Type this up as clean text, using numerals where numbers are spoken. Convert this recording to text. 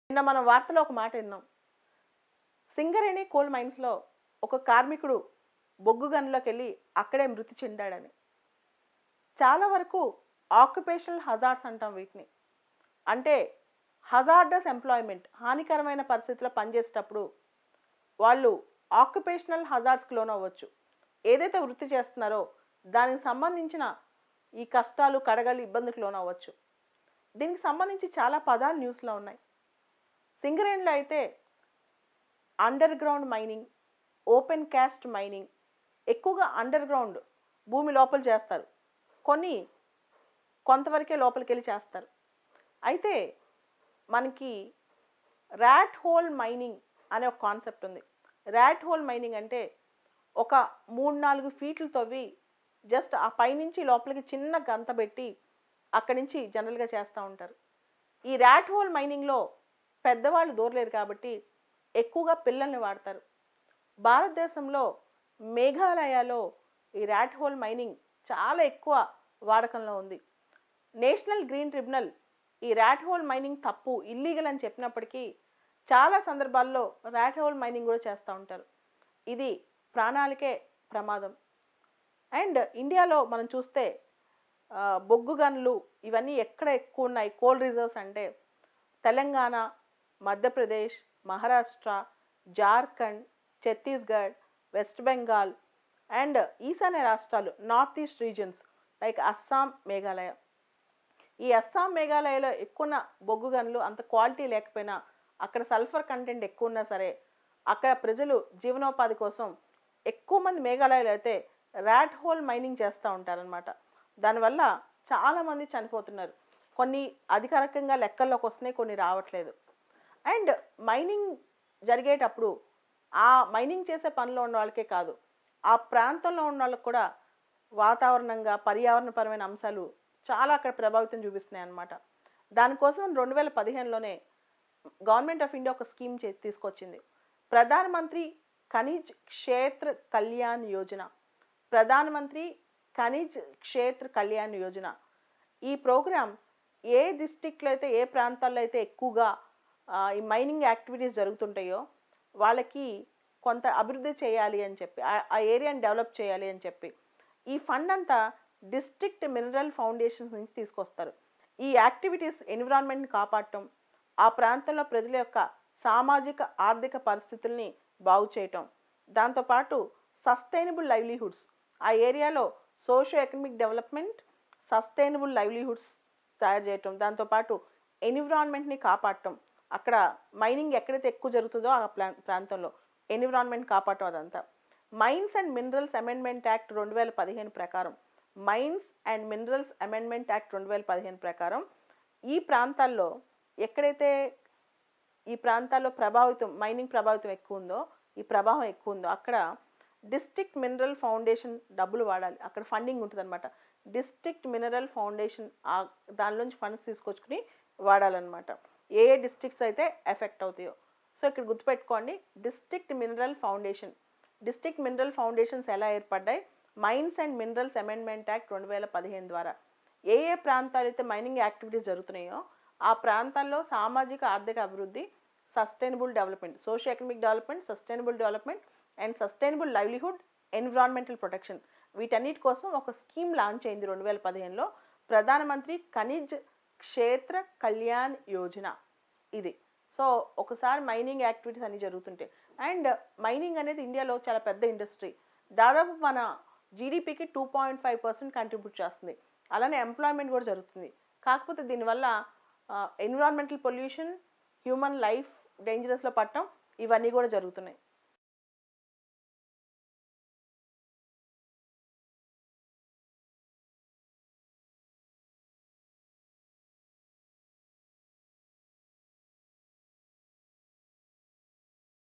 నిన్న మనం వార్తలో ఒక మాట విన్నాం. సింగరేణి కోల్ మైన్స్‌లో ఒక కార్మికుడు బొగ్గు గనుల్లోకెళ్ళి అక్కడే మృతి చెందాడని. చాలా వరకు ఆక్యుపేషనల్ హజార్డ్స్ అంటాం వీటిని. అంటే హజార్డస్ ఎంప్లాయ్‌మెంట్ హానికరమైన పరిస్థితిలో పనిచేసేటప్పుడు వాళ్ళు ఆక్యుపేషనల్ హజార్డ్స్‌కి లోనవ్వచ్చు. ఏదైతే వృత్తి చేస్తున్నారో దానికి సంబంధించిన ఈ కష్టాలు, కడగలి, ఇబ్బందికి లోనవ్వచ్చు. దీనికి సంబంధించి చాలా పదాలు న్యూస్‌లో ఉన్నాయి. సింగరేణిలో అయితే under ground mining, open cast mining, ఎక్కువగా అండర్ గ్రౌండ్ భూమి లోపల చేస్తారు. కొన్ని కొంతవరకే లోపలికెళ్ళి చేస్తారు. అయితే మనకి ర్యాట్ హోల్ మైనింగ్ అనే ఒక కాన్సెప్ట్ ఉంది. ర్యాట్ హోల్ మైనింగ్ అంటే ఒక 3-4 ఫీట్లు తవ్వి జస్ట్ ఆ పైనుంచి లోపలికి చిన్న గంత పెట్టి అక్కడి నుంచి జనరల్‌గా చేస్తూ ఉంటారు. ఈ ర్యాట్ హోల్ మైనింగ్‌లో పెద్దవాళ్ళు దూరలేరు కాబట్టి ఎక్కువగా పిల్లల్ని వాడతారు. భారతదేశంలో మేఘాలయలో ఈ ర్యాట్ హోల్ మైనింగ్ చాలా ఎక్కువ వాడకంలో ఉంది. నేషనల్ గ్రీన్ ట్రిబ్యునల్ ఈ ర్యాట్ హోల్ మైనింగ్ తప్పు, ఇల్లీగల్ అని చెప్పినప్పటికీ చాలా సందర్భాల్లో ర్యాట్ హోల్ మైనింగ్ కూడా చేస్తూ ఉంటారు. ఇది ప్రాణాలకే ప్రమాదం. అండ్ ఇండియాలో మనం చూస్తే బొగ్గు గనులు ఇవన్నీ ఎక్కడ ఎక్కువ ఉన్నాయి కోల్ రిజర్వ్స్ అంటే తెలంగాణ, మధ్యప్రదేశ్, మహారాష్ట్ర, జార్ఖండ్, ఛత్తీస్గఢ్, వెస్ట్ బెంగాల్ అండ్ ఈశాన్య రాష్ట్రాలు north east reasons like Assam, Meghalaya. ఈ అస్సాం, మేఘాలయలో ఎక్కువ బొగ్గు గనులు అంత క్వాలిటీ లేకపోయినా అక్కడ సల్ఫర్ కంటెంట్ ఎక్కువ ఉన్నా సరే అక్కడ ప్రజలు జీవనోపాధి కోసం ఎక్కువ మంది మేఘాలయలో అయితే ర్యాట్ హోల్ మైనింగ్ చేస్తూ ఉంటారనమాట. దానివల్ల చాలామంది చనిపోతున్నారు. కొన్ని అధికారికంగా లెక్కల్లోకి వస్తున్నాయి, కొన్ని రావట్లేదు. అండ్ మైనింగ్ జరిగేటప్పుడు ఆ మైనింగ్ చేసే పనిలో ఉన్న వాళ్ళకే కాదు, ఆ ప్రాంతంలో ఉన్న వాళ్ళకి కూడా వాతావరణంగా పర్యావరణపరమైన అంశాలు చాలా అక్కడ ప్రభావితం చూపిస్తున్నాయి అన్నమాట. దానికోసం 2015లోనే గవర్నమెంట్ ఆఫ్ ఇండియా ఒక స్కీమ్ తీసుకొచ్చింది. ప్రధానమంత్రి ఖనిజ్ క్షేత్ర కళ్యాణ్ యోజన. ప్రధానమంత్రి ఖనిజ్ క్షేత్ర కళ్యాణ్ యోజన. ఈ ప్రోగ్రాం ఏ డిస్ట్రిక్ట్లో అయితే, ఏ ప్రాంతాల్లో అయితే ఎక్కువగా ఈ మైనింగ్ యాక్టివిటీస్ జరుగుతుంటాయో వాళ్ళకి కొంత అభివృద్ధి చేయాలి అని చెప్పి, ఆ ఏరియాని డెవలప్ చేయాలి అని చెప్పి ఈ ఫండ్ అంతా డిస్ట్రిక్ట్ మినరల్ ఫౌండేషన్స్ నుంచి తీసుకొస్తారు. ఈ యాక్టివిటీస్ ఎన్విరాన్మెంట్ని కాపాడటం, ఆ ప్రాంతంలో ప్రజల యొక్క సామాజిక ఆర్థిక పరిస్థితుల్ని బాగు చేయటం, దాంతోపాటు సస్టైనబుల్ లైవ్లీహుడ్స్, ఆ ఏరియాలో socio economic development, sustainable livelihoods తయారు చేయటం, దాంతోపాటు ఎన్విరాన్మెంట్ని కాపాడటం, అక్కడ మైనింగ్ ఎక్కడైతే ఎక్కువ జరుగుతుందో ఆ ప్రాంతంలో ఎన్విరాన్మెంట్ కాపాడటం అదంతా. Mines and minerals amendment act 2015 ప్రకారం, mines and minerals amendment act 2015 ప్రకారం ఈ ప్రాంతాల్లో ఎక్కడైతే ఈ ప్రాంతాల్లో మైనింగ్ ప్రభావితం ఎక్కువ ఉందో, ఈ ప్రభావం ఎక్కువ ఉందో అక్కడ డిస్ట్రిక్ట్ మినరల్ ఫౌండేషన్ డబ్బులు వాడాలి. అక్కడ ఫండింగ్ ఉంటుంది అనమాట. డిస్ట్రిక్ట్ మినరల్ ఫౌండేషన్ దానిలోంచి ఫండ్స్ తీసుకొచ్చుకుని వాడాలన్నమాట. ఏ ఏ డిస్ట్రిక్ట్స్ అయితే ఎఫెక్ట్ అవుతాయో. సో ఇక్కడ గుర్తుపెట్టుకోండి, district mineral foundation. District mineral foundations ఎలా ఏర్పడ్డాయి? Mines and minerals amendment act 2015 ద్వారా ఏ ఏ ప్రాంతాలు అయితే మైనింగ్ యాక్టివిటీస్ జరుగుతున్నాయో ఆ ప్రాంతాల్లో సామాజిక ఆర్థిక అభివృద్ధి, sustainable development, socio economic development, sustainable development and sustainable livelihood, environmental protection, వీటన్నిటి కోసం ఒక స్కీమ్ లాంచ్ అయింది 2015లో. ప్రధానమంత్రి ఖనిజ్ క్షేత్ర కళ్యాణ్ యోజన ఇది. సో ఒకసారి మైనింగ్ యాక్టివిటీస్ అన్ని జరుగుతుంటాయి. అండ్ మైనింగ్ అనేది ఇండియాలో చాలా పెద్ద ఇండస్ట్రీ. దాదాపు మన జీడిపికి 2.5% కంట్రిబ్యూట్ చేస్తుంది. అలానే ఎంప్లాయ్మెంట్ కూడా జరుగుతుంది. కాకపోతే దీనివల్ల ఎన్విరాన్మెంటల్ పొల్యూషన్, హ్యూమన్ లైఫ్ డేంజరస్లో పడటం ఇవన్నీ కూడా జరుగుతున్నాయి.